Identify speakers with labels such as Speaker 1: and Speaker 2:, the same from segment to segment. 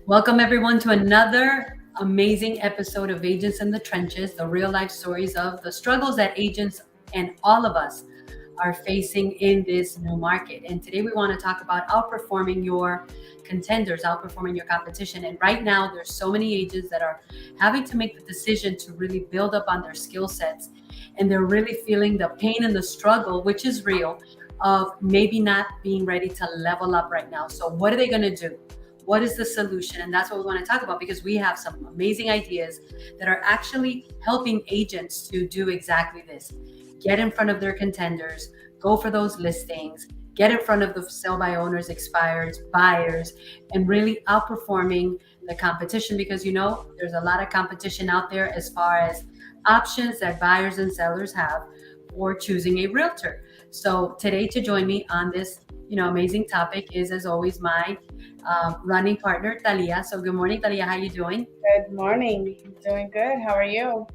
Speaker 1: Welcome, everyone, to another amazing episode of Agents in the Trenches, the real life stories of the struggles that agents and all of us are facing in this new market. And today we want to talk about outperforming your contenders, outperforming your competition. And right now, there's so many agents that are having to make the decision to really build up on their skill sets. And they're really feeling the pain and the struggle, which is real, of maybe not being ready to level up right now. So, what are they going to do? What is the solution? And that's what we want to talk about because we have some amazing ideas that are actually helping agents to do exactly this. Get in front of their contenders, go for those listings, get in front of the sell by owners, expireds, buyers, and really outperforming the competition because there's a lot of competition out there as far as options that buyers and sellers have for choosing a realtor. So today to join me on this amazing topic is, as always, my running partner, Talia. So good morning, Talia. How you doing?
Speaker 2: Good morning. Doing good. How are you?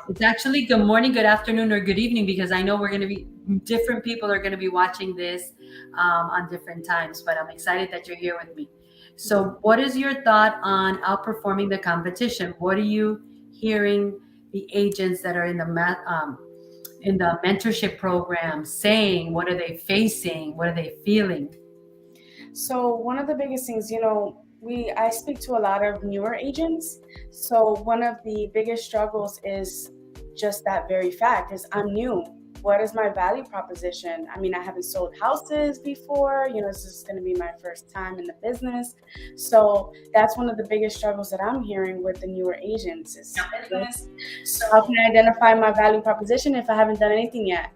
Speaker 1: It's actually good morning, good afternoon, or good evening because I know we're going to be different people are going to be watching this on different times. But I'm excited that you're here with me. So, what is your thought on outperforming the competition? What are you hearing the agents that are in the mentorship program saying? What are they facing? What are they feeling?
Speaker 2: So one of the biggest things, I speak to a lot of newer agents. So one of the biggest struggles is just that very fact is I'm new. What is my value proposition? I mean, I haven't sold houses before. This is going to be my first time in the business. So that's one of the biggest struggles that I'm hearing with the newer agents is how can I identify my value proposition if I haven't done anything yet?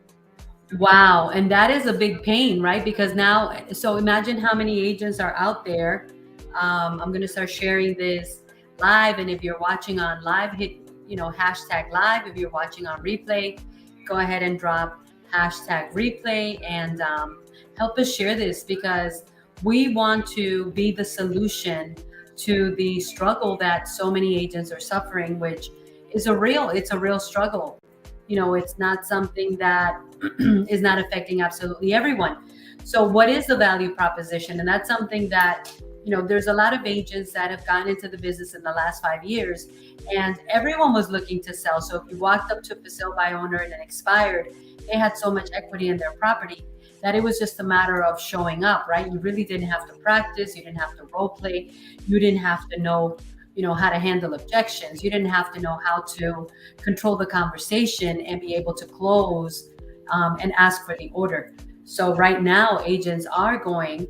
Speaker 1: Wow. And that is a big pain, right? Because now, so imagine how many agents are out there. I'm going to start sharing this live. And if you're watching on live, hit, hashtag live. If you're watching on replay, go ahead and drop hashtag replay and help us share this because we want to be the solution to the struggle that so many agents are suffering, which is it's a real struggle. It's not something that is not affecting absolutely everyone. So what is the value proposition? And that's something that, there's a lot of agents that have gotten into the business in the last 5 years and everyone was looking to sell. So if you walked up to a sell by owner and an expired, they had so much equity in their property that it was just a matter of showing up, right? You really didn't have to practice. You didn't have to role play. You didn't have to know how to handle objections. You didn't have to know how to control the conversation and be able to close and ask for the order. So right now, agents are going,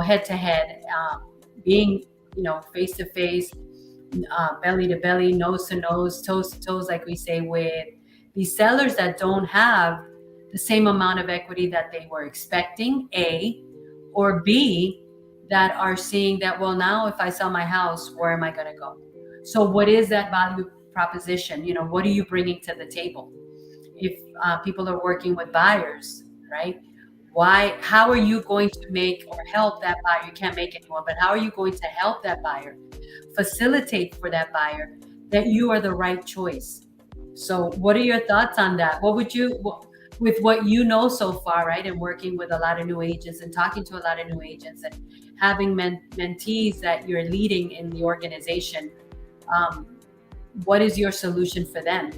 Speaker 1: head to head, being, face to face, belly to belly, nose to nose, toes to toes, like we say, with these sellers that don't have the same amount of equity that they were expecting, A, or B, that are seeing that, well, now if I sell my house, where am I going to go? So what is that value proposition? What are you bringing to the table? If people are working with buyers, right? How are you going to make or help that buyer? You can't make anyone, but how are you going to help that buyer, facilitate for that buyer that you are the right choice? So what are your thoughts on that? With what you know so far, right? And working with a lot of new agents and talking to a lot of new agents and having mentees that you're leading in the organization, um, what is your solution for them?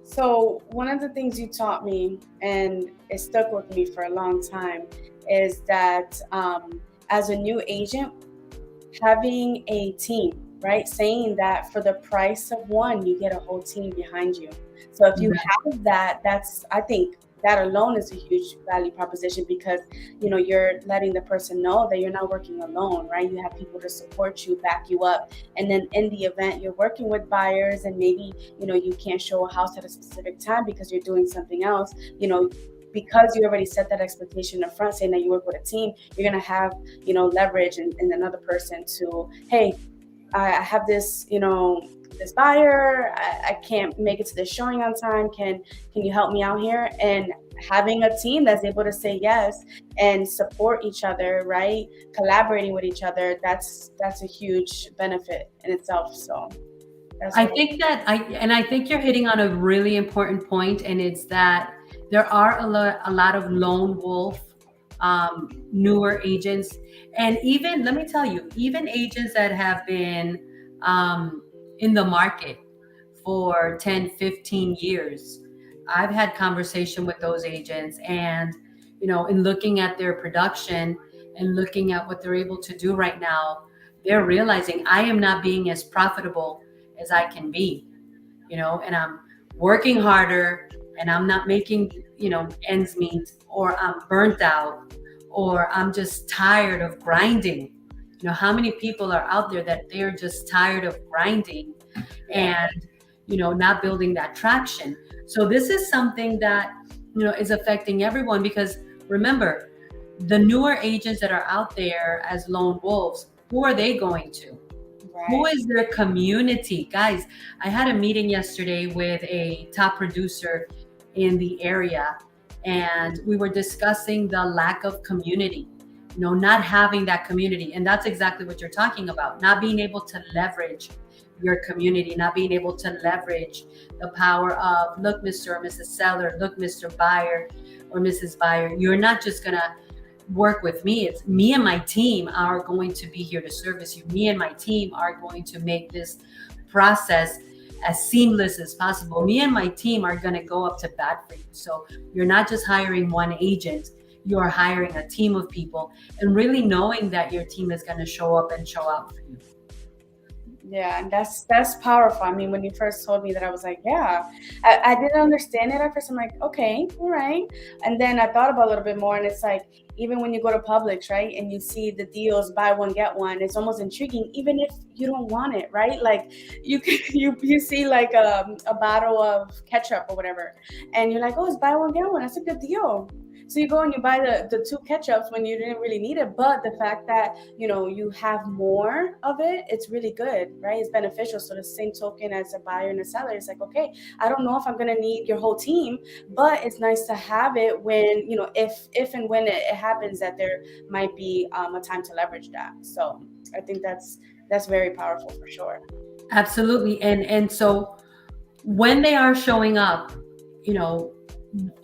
Speaker 2: So one of the things you taught me, and it stuck with me for a long time, is that as a new agent, having a team, right? Saying that for the price of one, you get a whole team behind you. So if you have that, I think that alone is a huge value proposition because, you're letting the person know that you're not working alone, right? You have people to support you, back you up. And then in the event you're working with buyers and maybe, you can't show a house at a specific time because you're doing something else, because you already set that expectation up front, saying that you work with a team, you're going to have, leverage in another person to, hey, I have this, this buyer, I can't make it to the showing on time. Can you help me out here? And having a team that's able to say yes and support each other, right? Collaborating with each other, that's a huge benefit in itself. So that's
Speaker 1: I
Speaker 2: what
Speaker 1: think that I think you're hitting on a really important point, and it's that there are a lot of lone wolf newer agents, and even, let me tell you, even agents that have been in the market for 10, 15 years. I've had conversation with those agents, and in looking at their production and looking at what they're able to do right now, they're realizing I am not being as profitable as I can be, and I'm working harder, and I'm not making, ends meet, or I'm burnt out, or I'm just tired of grinding. How many people are out there that they're just tired of grinding
Speaker 2: Yeah.
Speaker 1: and, not building that traction? So this is something that, is affecting everyone, because remember, the newer agents that are out there as lone wolves, who are they going to? Who
Speaker 2: Right.
Speaker 1: is their community? Guys, I had a meeting yesterday with a top producer in the area, and we were discussing the lack of community, not having that community. And that's exactly what you're talking about, not being able to leverage your community, not being able to leverage the power of, look, Mr. or Mrs. Seller, look, Mr. Buyer or Mrs. Buyer, you're not just going to work with me. It's me and my team are going to be here to service you. Me and my team are going to make this process as seamless as possible. Me and my team are going to go up to bat for you. So you're not just hiring one agent, you're hiring a team of people, and really knowing that your team is going to show up and show out for you.
Speaker 2: Yeah, and that's powerful. I mean, when you first told me that, I was like, yeah, I didn't understand it at first. I'm like, okay, all right. And then I thought about it a little bit more, and it's like, even when you go to Publix, right, and you see the deals, buy one get one, it's almost intriguing, even if you don't want it, right? Like you can, you see like a bottle of ketchup or whatever, and you're like, oh, it's buy one get one. That's a good deal. So you go and you buy the two ketchups when you didn't really need it, but the fact that you have more of it, it's really good, right? It's beneficial. So the same token as a buyer and a seller, it's like, okay, I don't know if I'm gonna need your whole team, but it's nice to have it when if and when it happens that there might be a time to leverage that. So I think that's very powerful for sure.
Speaker 1: Absolutely. And so when they are showing up, you know,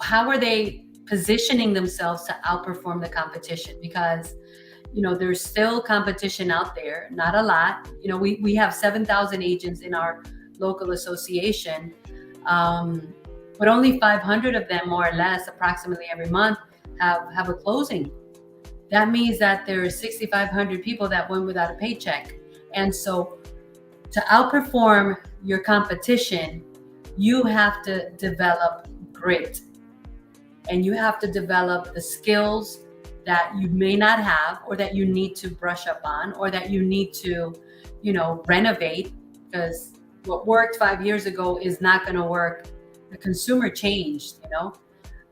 Speaker 1: how are they positioning themselves to outperform the competition? Because there's still competition out there, not a lot. We have 7,000 agents in our local association, but only 500 of them, more or less, approximately every month, have a closing. That means that there's 6,500 people that went without a paycheck. And so to outperform your competition, you have to develop grit, and you have to develop the skills that you may not have, or that you need to brush up on, or that you need to renovate, because what worked 5 years ago is not going to work. The consumer changed.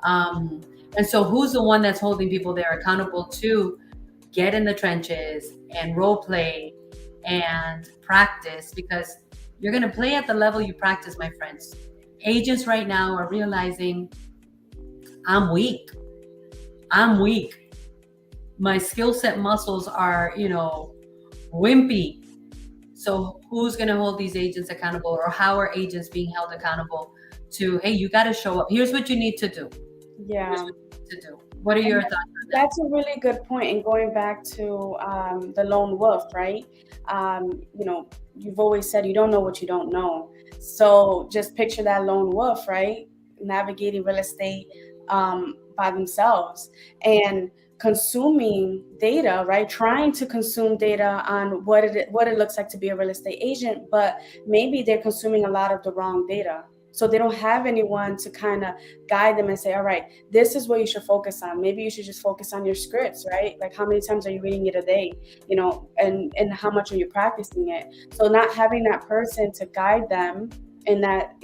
Speaker 1: And so who's the one that's holding people there accountable to get in the trenches and role play and practice? Because you're going to play at the level you practice, my friends. Agents right now are realizing, I'm weak. My skill set muscles are, wimpy. So who's going to hold these agents accountable, or how are agents being held accountable to, hey, you got to show up. Here's what you need to do. Here's
Speaker 2: Yeah.
Speaker 1: what you need to do. What are
Speaker 2: And
Speaker 1: your thoughts on that?
Speaker 2: that's a really good point. And going back to the lone wolf, right? You've always said you don't know what you don't know. So just picture that lone wolf, right? Navigating real estate by themselves and consuming data, right? Trying to consume data on what it looks like to be a real estate agent, but maybe they're consuming a lot of the wrong data. So they don't have anyone to kind of guide them and say, all right, this is what you should focus on. Maybe you should just focus on your scripts, right? Like how many times are you reading it a day, and how much are you practicing it? So not having that person to guide them, and that,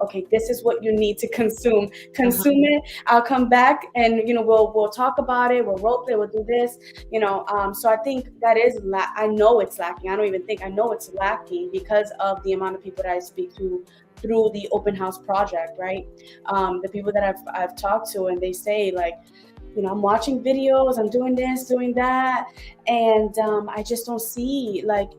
Speaker 2: okay, this is what you need to consume.
Speaker 1: Uh-huh.
Speaker 2: Consume it. I'll come back and we'll talk about it. We'll role play. We'll do this. So I think that is I know it's lacking. I know it's lacking because of the amount of people that I speak to through the open house project, right? The people that I've talked to, and they say like, I'm watching videos, I'm doing this, doing that, and I just don't see like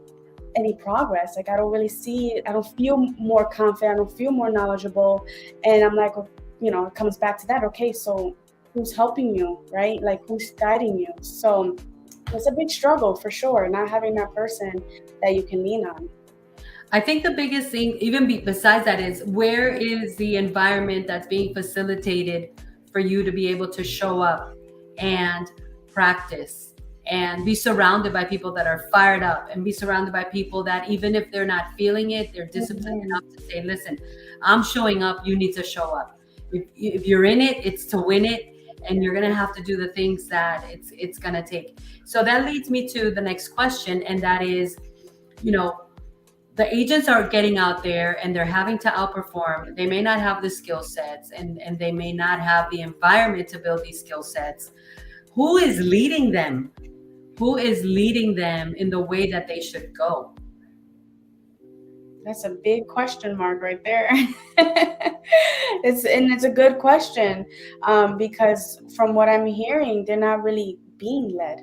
Speaker 2: any progress. Like I don't really see it. I don't feel more confident. I don't feel more knowledgeable. And I'm like, it comes back to that. Okay, so who's helping you, right? Like who's guiding you. So it's a big struggle for sure, not having that person that you can lean on.
Speaker 1: I think the biggest thing, even besides that, is where is the environment that's being facilitated for you to be able to show up and practice and be surrounded by people that are fired up, and be surrounded by people that, even if they're not feeling it, they're disciplined
Speaker 2: Mhm.
Speaker 1: enough to say, listen, I'm showing up, you need to show up. If you're in it, it's to win it, and you're going to have to do the things that it's going to take. So that leads me to the next question, and that is, you know, the agents are getting out there and they're having to outperform. They may not have the skill sets, and they may not have the environment to build these skill sets. Who is leading them? Who is leading them in the way that they should go?
Speaker 2: That's a big question mark right there. It's a good question, because from what I'm hearing, they're not really being led,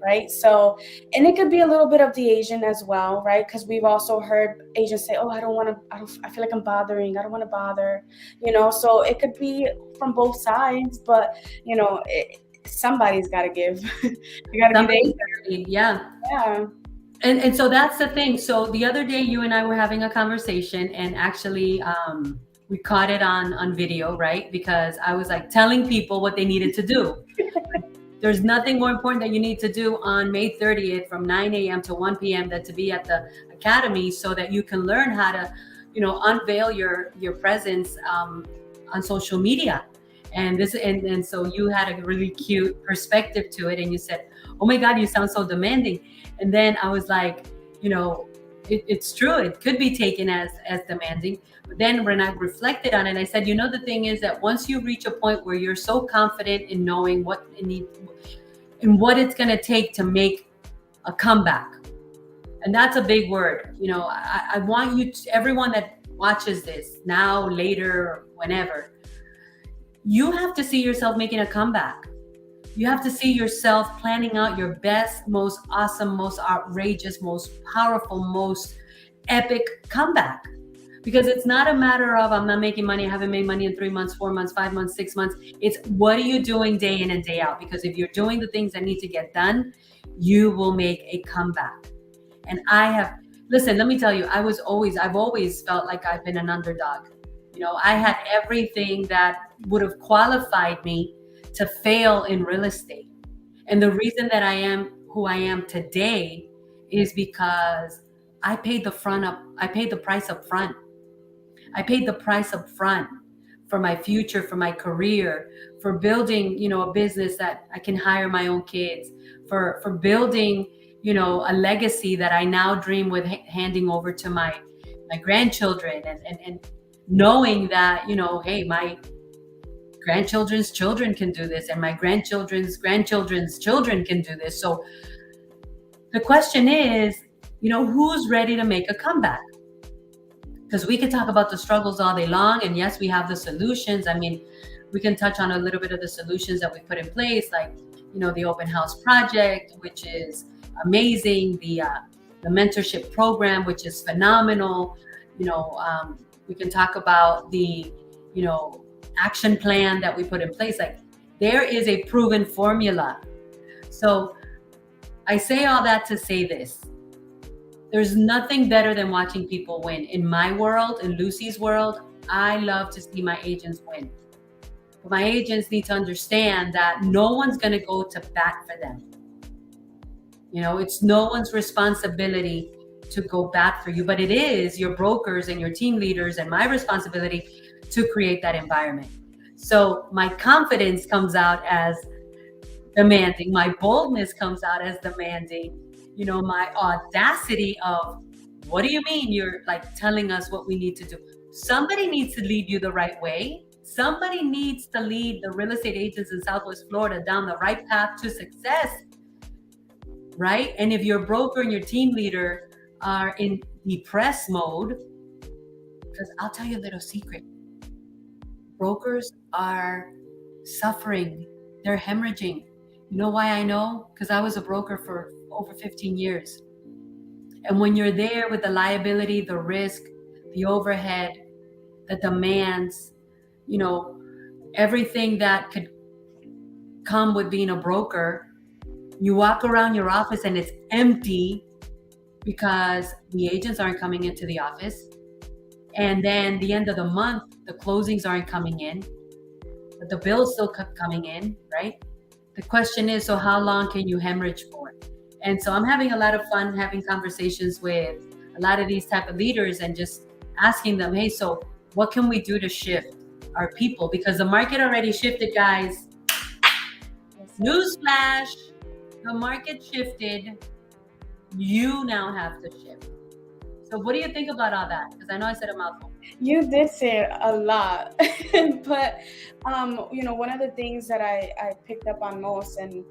Speaker 2: right? So, and it could be a little bit of the Asian as well, right? Because we've also heard Asians say, "Oh, I don't want to. I feel like I'm bothering. I don't want to bother," you know. So it could be from both sides, but somebody's got to give. You got to be
Speaker 1: Somebody's
Speaker 2: the
Speaker 1: gonna lead, yeah.
Speaker 2: yeah.
Speaker 1: And so that's the thing. So the other day, you and I were having a conversation, and actually, we caught it on video, right? Because I was like telling people what they needed to do. There's nothing more important that you need to do on May 30th from 9 a.m. to 1 p.m. than to be at the academy, so that you can learn how to, unveil your presence on social media. And so you had a really cute perspective to it, and you said, "Oh my God, you sound so demanding." And then I was like, it's true. It could be taken as demanding. But then when I reflected on it, I said, the thing is that once you reach a point where you're so confident in knowing what it needs and what it's going to take to make a comeback, and that's a big word. I want you to, everyone that watches this now, later, whenever, you have to see yourself making a comeback. You have to see yourself planning out your best, most awesome, most outrageous, most powerful, most epic comeback. Because it's not a matter of, I'm not making money, I haven't made money in 3 months, 4 months, 5 months, 6 months. It's, what are you doing day in and day out? Because if you're doing the things that need to get done, you will make a comeback. And listen, let me tell you, I've always felt like I've been an underdog. I had everything that would have qualified me to fail in real estate. And the reason that I am who I am today is because I paid the price up front. I paid the price up front for my future, for my career, for building, a business that I can hire my own kids, for building, a legacy that I now dream with handing over to my grandchildren, and knowing that, hey, my grandchildren's children can do this, and my grandchildren's grandchildren's children can do this. So the question is, who's ready to make a comeback? Because we could talk about the struggles all day long, and yes, we have the solutions. I mean, we can touch on a little bit of the solutions that we put in place, like, the open house project, which is amazing, the mentorship program, which is phenomenal. We can talk about the, action plan that we put in place. Like, there is a proven formula. So I say all that to say this: there's nothing better than watching people win. In my world, in Lucy's world, I love to see my agents win. But my agents need to understand that no one's going to go to bat for them. It's no one's responsibility to go bat for you, but it is your brokers and your team leaders and my responsibility to create that environment. So my confidence comes out as demanding. My boldness comes out as demanding. My audacity of, what do you mean you're like telling us what we need to do? Somebody needs to lead you the right way. Somebody needs to lead the real estate agents in Southwest Florida down the right path to success, right? And if your broker and your team leader are in depressed mode, because I'll tell you a little secret, brokers are suffering. They're hemorrhaging. You know why I know? Because I was a broker for over 15 years. And when you're there with the liability, the risk, the overhead, the demands, everything that could come with being a broker. You walk around your office and it's empty because the agents aren't coming into the office. And then the end of the month, the closings aren't coming in, but the bills still kept coming in, right? The question is, so how long can you hemorrhage for? And so I'm having a lot of fun having conversations with a lot of these type of leaders and just asking them, hey, so what can we do to shift our people? Because the market already shifted, guys. Newsflash, the market shifted. You now have to shift. So what do you think about all that? Because I know I said a mouthful.
Speaker 2: You did say a lot, but one of the things that I picked up on most, and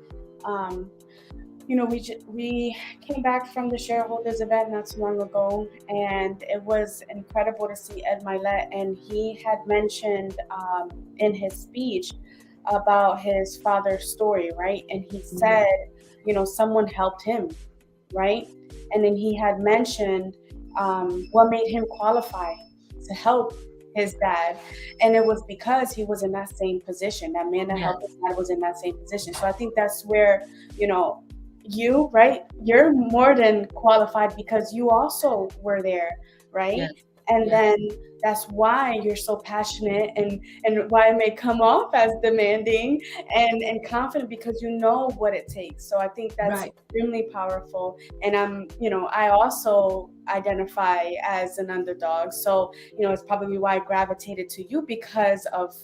Speaker 2: we came back from the shareholders event not too long ago, and it was incredible to see Ed Milet, and he had mentioned in his speech about his father's story, right? And he said, someone helped him, right? And then he had mentioned what made him qualify to help his dad, and it was because he was in that same position. That man that helped his dad was in that same position. So I think that's where you, right, you're more than qualified because you also were there, right?
Speaker 1: Yes.
Speaker 2: And then that's why you're so passionate, and why it may come off as demanding and confident, because you know what it takes. So I think that's extremely powerful. And I also identify as an underdog. So, it's probably why I gravitated to you, because of,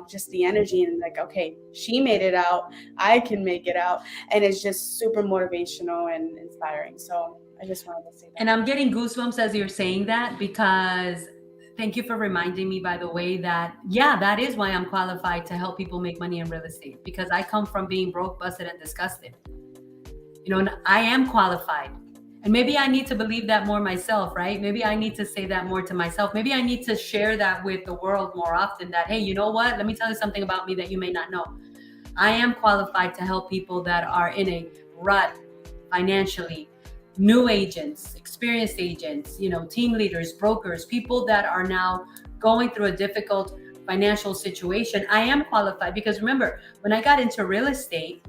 Speaker 2: just the energy and like, okay, she made it out, I can make it out. And it's just super motivational and inspiring. So I just wanted to say that.
Speaker 1: And I'm getting goosebumps as you're saying that, because thank you for reminding me, by the way, that, that is why I'm qualified to help people make money in real estate, because I come from being broke, busted, and disgusted. And I am qualified. And maybe I need to believe that more myself, right? Maybe I need to say that more to myself. Maybe I need to share that with the world more often, that, hey, you know what? Let me tell you something about me that you may not know. I am qualified to help people that are in a rut financially. New agents, experienced agents, team leaders, brokers, people that are now going through a difficult financial situation. I am qualified because, remember, when I got into real estate,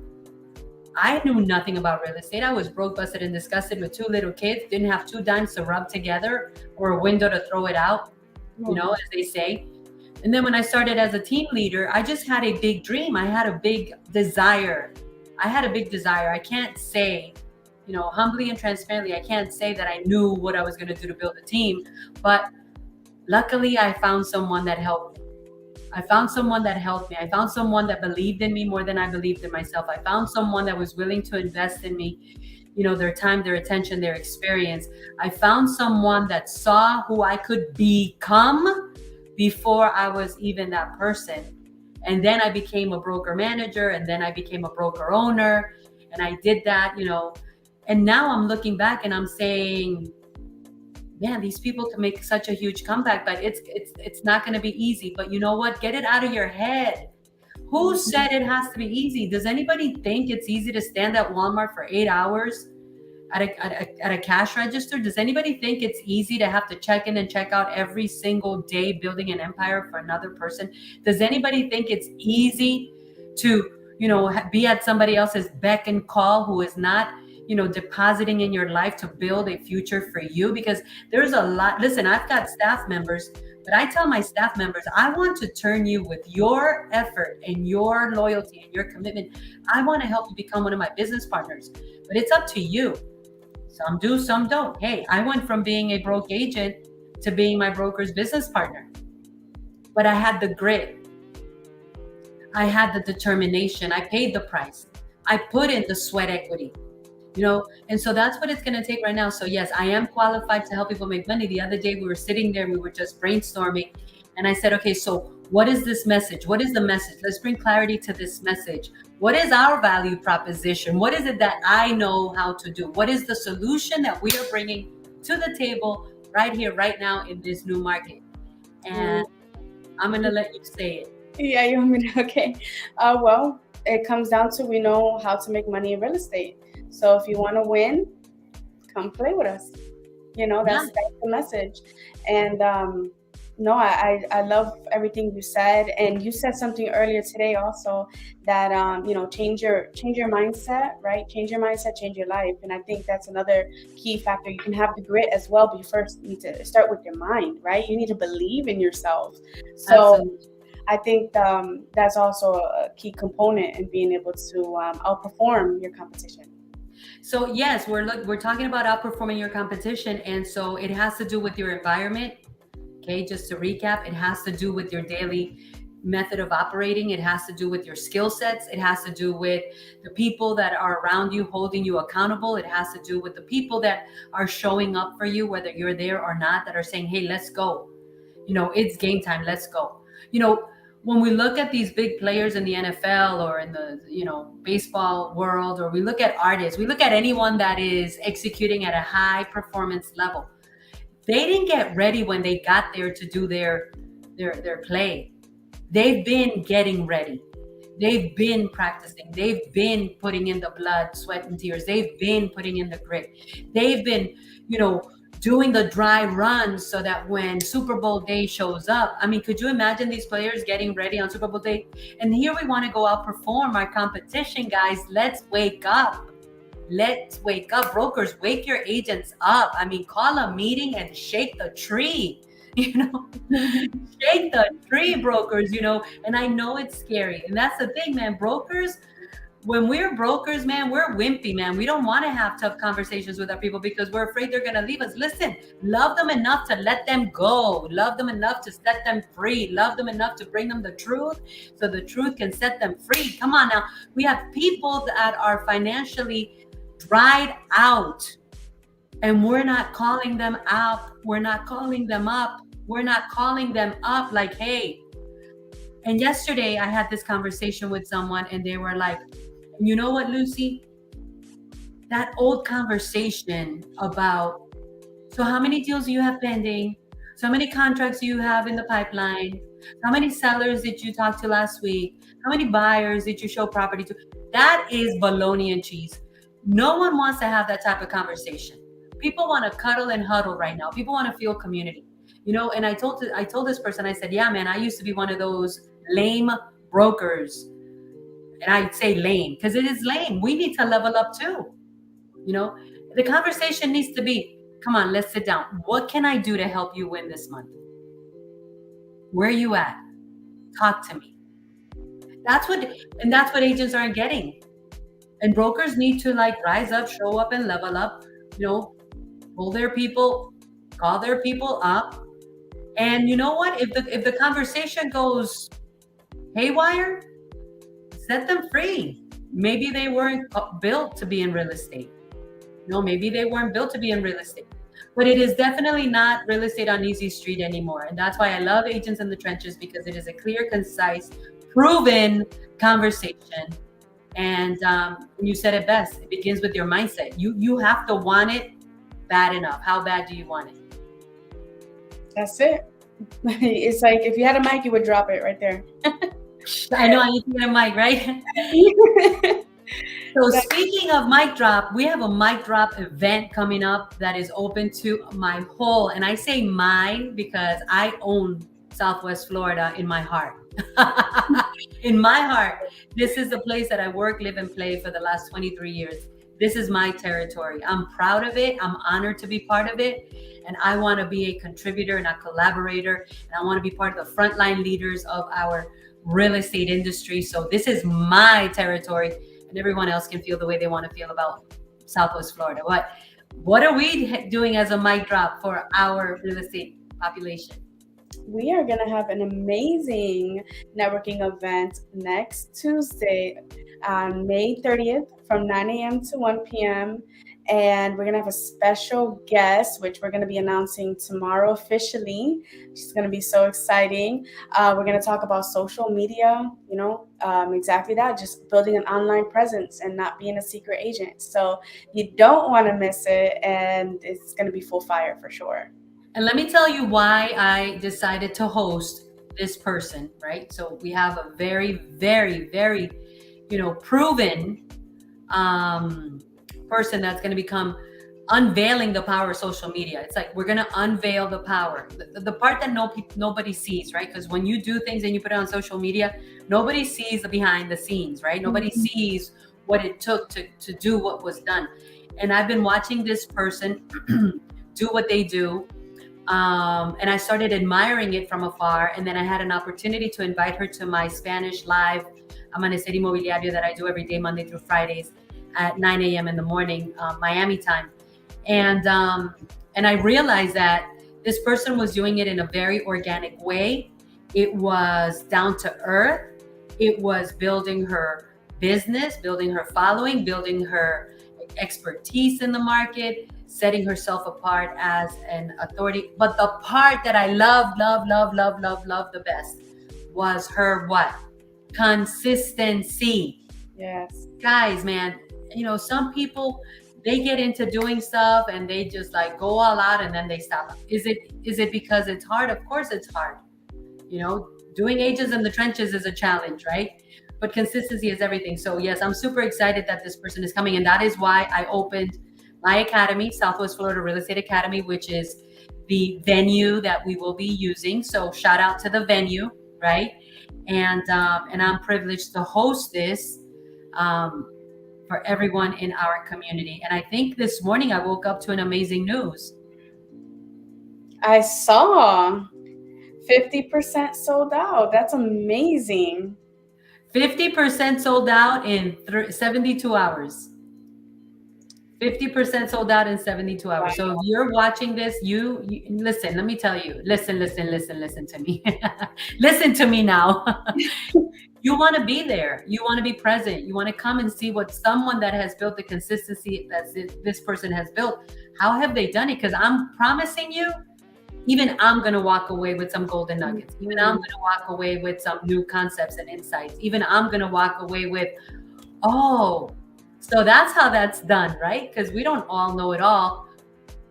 Speaker 1: I knew nothing about real estate. I was broke, busted, and disgusted with 2 little kids, didn't have 2 dimes to rub together or a window to throw it out, as they say. And then when I started as a team leader, I just had a big dream. I had a big desire. I can't say, humbly and transparently, I can't say that I knew what I was going to do to build a team. But luckily, I found someone that helped me. I found someone that believed in me more than I believed in myself. I found someone that was willing to invest in me, their time, their attention, their experience. I found someone that saw who I could become before I was even that person. And then I became a broker manager, and then I became a broker owner, and I did that, and now I'm looking back and I'm saying, man, these people can make such a huge comeback, but it's not going to be easy. But you know what? Get it out of your head. Who said it has to be easy? Does anybody think it's easy to stand at Walmart for 8 hours at a cash register? Does anybody think it's easy to have to check in and check out every single day building an empire for another person? Does anybody think it's easy to, be at somebody else's beck and call who is not, depositing in your life to build a future for you? Because there's a lot. Listen, I've got staff members, but I tell my staff members, I want to turn you with your effort and your loyalty and your commitment. I want to help you become one of my business partners, but it's up to you. Some do, some don't. Hey, I went from being a broke agent to being my broker's business partner, but I had the grit. I had the determination. I paid the price. I put in the sweat equity. And so that's what it's going to take right now. So yes, I am qualified to help people make money. The other day we were sitting there, we were just brainstorming, and I said, okay, so what is this message? What is the message? Let's bring clarity to this message. What is our value proposition? What is it that I know how to do? What is the solution that we are bringing to the table right here, right now in this new market? And I'm going to let you say it.
Speaker 2: Yeah, you want me to? Okay. Well, it comes down to, we know how to make money in real estate. So if you want to win, come play with us. That's the message. And No, I love everything you said, and you said something earlier today also that change your mindset, right? Change your mindset, change your life, and I think that's another key factor. You can have the grit as well, but you first need to start with your mind, right? You need to believe in yourself. So
Speaker 1: Absolutely.
Speaker 2: I think that's also a key component in being able to outperform your competition.
Speaker 1: So yes, we're talking about outperforming your competition, and so it has to do with your environment. Okay, just to recap, it has to do with your daily method of operating. It has to do with your skill sets. It has to do with the people that are around you holding you accountable. It has to do with the people that are showing up for you, whether you're there or not, that are saying, hey, let's go. It's game time. Let's go. When we look at these big players in the NFL or in the, baseball world, or we look at artists, we look at anyone that is executing at a high performance level. They didn't get ready when they got there to do their play. They've been getting ready. They've been practicing. They've been putting in the blood, sweat, and tears. They've been putting in the grit. They've been, you know, doing the dry runs so that when Super Bowl day shows up, I mean, could you imagine these players getting ready on Super Bowl day? And here we want to go outperform our competition, guys. Let's wake up. Let's wake up. Brokers, wake your agents up. I mean, call a meeting and shake the tree. You know, shake the tree, brokers, and I know it's scary. And that's the thing, man. Brokers, when we're brokers, man, we're wimpy, man. We don't want to have tough conversations with our people because we're afraid they're going to leave us. Listen, love them enough to let them go. Love them enough to set them free. Love them enough to bring them the truth so the truth can set them free. Come on now. We have people that are financially dried out, and we're not calling them out. We're not calling them up. We're not calling them up like, hey. And yesterday I had this conversation with someone and they were like, you know what, Lucy? That old conversation about, so how many deals do you have pending? So how many contracts do you have in the pipeline? How many sellers did you talk to last week? How many buyers did you show property to? That is baloney and cheese. No one wants to have that type of conversation. People want to cuddle and huddle right now. People want to feel community. And I told this person, I said, yeah, man, I used to be one of those lame brokers. And I'd say lame because it is lame. We need to level up too. You know, the conversation needs to be, come on, let's sit down. What can I do to help you win this month? Where are you at? Talk to me. That's what agents aren't getting. And brokers need to like rise up, show up, and level up, pull their people, call their people up. And you know what? If the conversation goes haywire, set them free. Maybe they weren't built to be in real estate. Maybe they weren't built to be in real estate. But it is definitely not real estate on easy street anymore. And that's why I love Agents in the Trenches, because it is a clear, concise, proven conversation. And you said it best. It begins with your mindset. You have to want it bad enough. How bad do you want it?
Speaker 2: That's it. It's like if you had a mic, you would drop it right there.
Speaker 1: I know I need to get a mic, right? So speaking of mic drop, we have a mic drop event coming up that is open to my whole, and I say mine because I own Southwest Florida in my heart. In my heart, this is the place that I work, live, and play for the last 23 years. This is my territory. I'm proud of it. I'm honored to be part of it. And I want to be a contributor and a collaborator. And I want to be part of the frontline leaders of our real estate industry. So this is my territory, and everyone else can feel the way they want to feel about Southwest Florida. What are we doing as a mic drop for our real estate population?
Speaker 2: We are going to have an amazing networking event next Tuesday on May 30th from 9 a.m. to 1 p.m. And we're going to have a special guest, which we're going to be announcing tomorrow officially. She's going to be so exciting. We're going to talk about social media, exactly that, just building an online presence and not being a secret agent. So you don't want to miss it, and it's going to be full fire for sure.
Speaker 1: And let me tell you why I decided to host this person, right? So we have a very, very, very, proven person that's going to become unveiling the power of social media. It's like we're gonna unveil the power, the part that nobody sees, right? Because when you do things and you put it on social media, nobody sees the behind the scenes, right? Nobody
Speaker 2: Mhm.
Speaker 1: sees what it took to do what was done. And I've been watching this person do what they do, and I started admiring it from afar. And then I had an opportunity to invite her to my Spanish live Amanecer Inmobiliario that I do every day, Monday through Fridays at 9 a.m. in the morning, Miami time. And I realized that this person was doing it in a very organic way. It was down to earth. It was building her business, building her following, building her expertise in the market, setting herself apart as an authority. But the part that I love the best was her what? Consistency.
Speaker 2: Yes.
Speaker 1: Guys, man, some people, they get into doing stuff and they just like go all out and then they stop. Is it because it's hard? Of course it's hard. Doing agents in the trenches is a challenge, right? But consistency is everything. So yes, I'm super excited that this person is coming, and that is why I opened my academy, Southwest Florida Real Estate Academy, which is the venue that we will be using. So shout out to the venue, right? And I'm privileged to host this um, for everyone in our community. And I think this morning I woke up to an amazing news.
Speaker 2: I saw 50% sold out. That's amazing.
Speaker 1: 50% sold out in 72 hours. 50% sold out in 72 hours. So if
Speaker 2: Wow.
Speaker 1: you're watching this, you listen, let me tell you. Listen to me. Listen to me now. You want to be there. You want to be present. You want to come and see what someone that has built the consistency that this person has built. How have they done it? Because I'm promising you, even I'm going to walk away with some golden nuggets. Even I'm
Speaker 2: Mhm.
Speaker 1: going to walk away with some new concepts and insights. Even I'm going to walk away with, oh, so that's how that's done, right? Because we don't all know it all.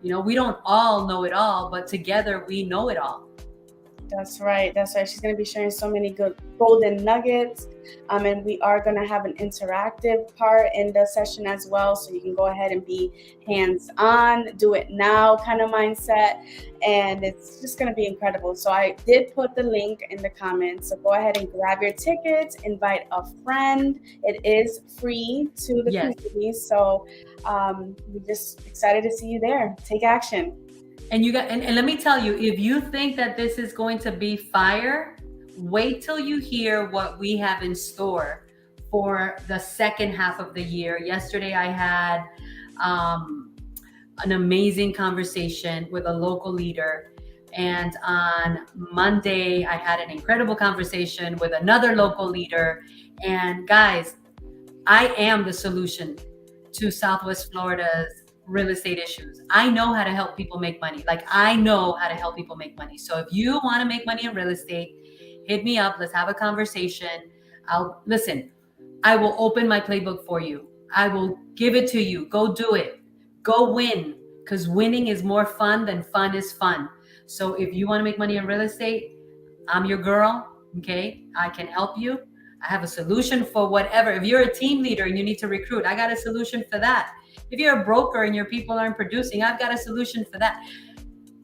Speaker 1: We don't all know it all, but together we know it all.
Speaker 2: That's right. That's right. She's going to be sharing so many good golden nuggets. And we are going to have an interactive part in the session as well. So you can go ahead and be hands on, do it now kind of mindset. And it's just going to be incredible. So I did put the link in the comments. So go ahead and grab your tickets, invite a friend. It is free to the
Speaker 1: Yes.
Speaker 2: community. So we're just excited to see you there. Take action.
Speaker 1: And let me tell you, if you think that this is going to be fire, wait till you hear what we have in store for the second half of the year. Yesterday, I had um, an amazing conversation with a local leader. And on Monday, I had an incredible conversation with another local leader. And guys, I am the solution to Southwest Florida's real estate issues. I know how to help people make money. Like, I know how to help people make money. So if you want to make money in real estate, hit me up. Let's have a conversation. I'll listen. I will open my playbook for you. I will give it to you. Go do it. Go win, because winning is more fun than fun is fun. So if you want to make money in real estate, I'm your girl. Okay. I can help you. I have a solution for whatever. If you're a team leader and you need to recruit, I got a solution for that. If you're a broker and your people aren't producing, I've got a solution for that.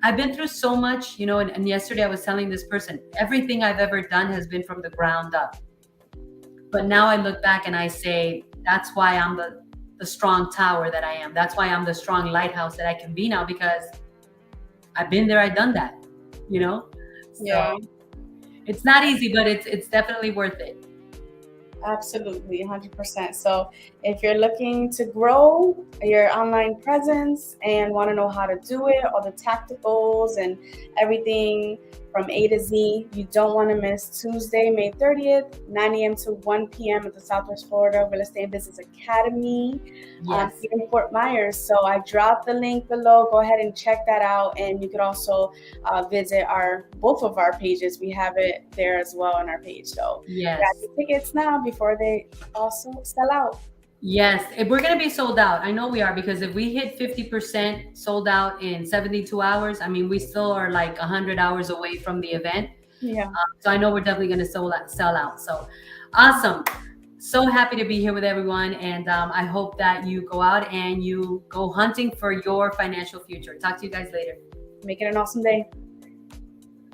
Speaker 1: I've been through so much, and yesterday I was telling this person, everything I've ever done has been from the ground up. But now I look back and I say, that's why I'm the strong tower that I am. That's why I'm the strong lighthouse that I can be now, because I've been there, I've done that, you know?
Speaker 2: Yeah.
Speaker 1: So it's not easy, but it's definitely worth it.
Speaker 2: Absolutely, 100%. So, if you're looking to grow your online presence and want to know how to do it, all the tacticals and everything from A to Z, you don't want to miss Tuesday, May 30th, 9 a.m. to 1 p.m. at the Southwest Florida Real Estate and Business Academy
Speaker 1: Yes.
Speaker 2: here in Fort Myers. So, I dropped the link below. Go ahead and check that out. And you could also visit both of our pages. We have it there as well on our page. So,
Speaker 1: Yes.
Speaker 2: grab your tickets now before they also sell out.
Speaker 1: Yes, if we're going to be sold out. I know we are, because if we hit 50% sold out in 72 hours, I mean, we still are like 100 hours away from the event.
Speaker 2: Yeah.
Speaker 1: So I know we're definitely going to sell out. So awesome. So happy to be here with everyone. And I hope that you go out and you go hunting for your financial future. Talk to you guys later.
Speaker 2: Make it an awesome day.